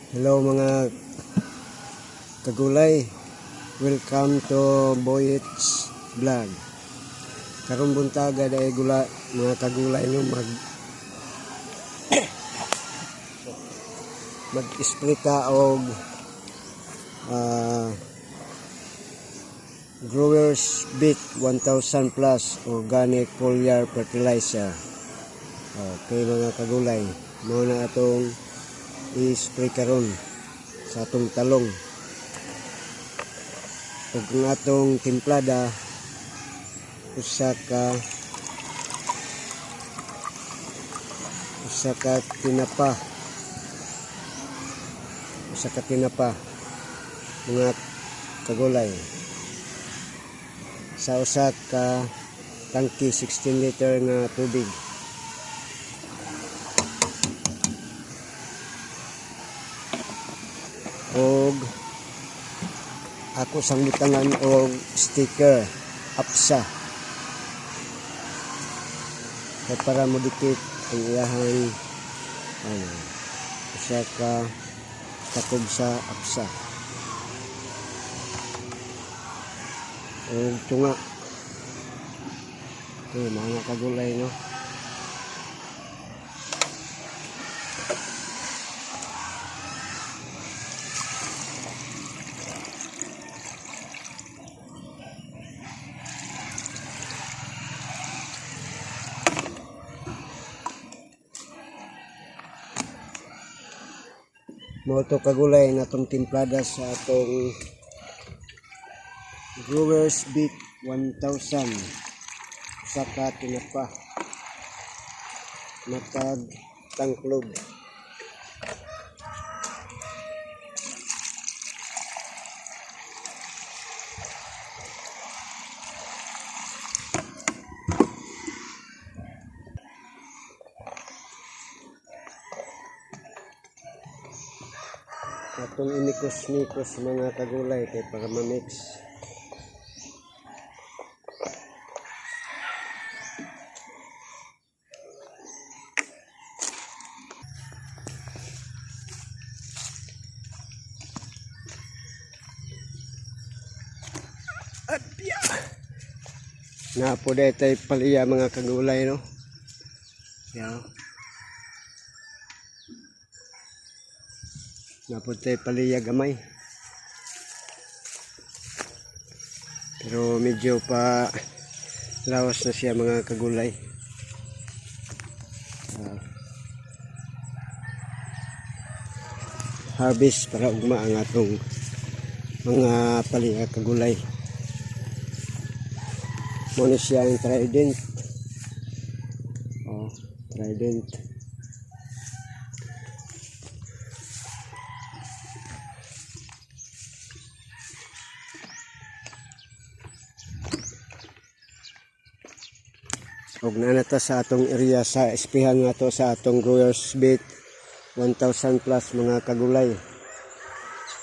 Hello mga kagulay, welcome to Boyets Vlog. Karong buntaga dahil gula mga kagulay no mag-spray ka og Growers Beat 1000 plus organic foliar fertilizer. Okay mga kagulay, mao na atong i-spray karon sa atong talong ug ang atong timplada usa ka tinapa mga kagulay sa usa ka tangki 16 liter nga tubig. Og ako sangbutangan og sticker APSA kay para modikit ang iyahang usa ka takob sa APSA og tunga. Ito mga kagulay no. Mo to kagulay na itong timplada sa atong Growers Beat 1000 sa tinapa matag tangklog. Atong inikos-nikos mga kagulay kay para ma-mix. Na po tay paliya mga kagulay no. Yan. Naputay paliya gamay, pero medyo pa lawas na siya mga kagulay. Harvest para ugma ang atong mga paliya kagulay. Muna siya ang Trident. Trident. Og nanata sa atong area sa espihan nga to sa atong Growers Beat 1000 plus mga kagulay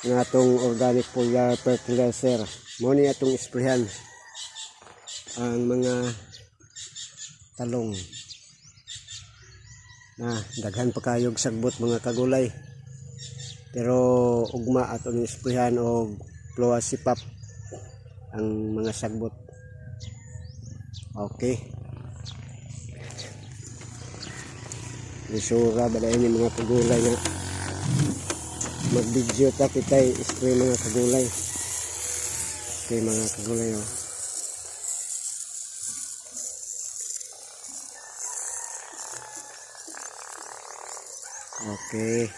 nga atong organic foliar fertilizer. Mo ni atong esprehan ang mga talong na daghan pa kayog sagbot mga kagulay, pero ugma atong esprehan og Fluasipap ang mga sagbot. Okay. Isura ba dahil mga kagulay na mag-video ta kita spray mga kagulay. Okay mga kagulay Okay.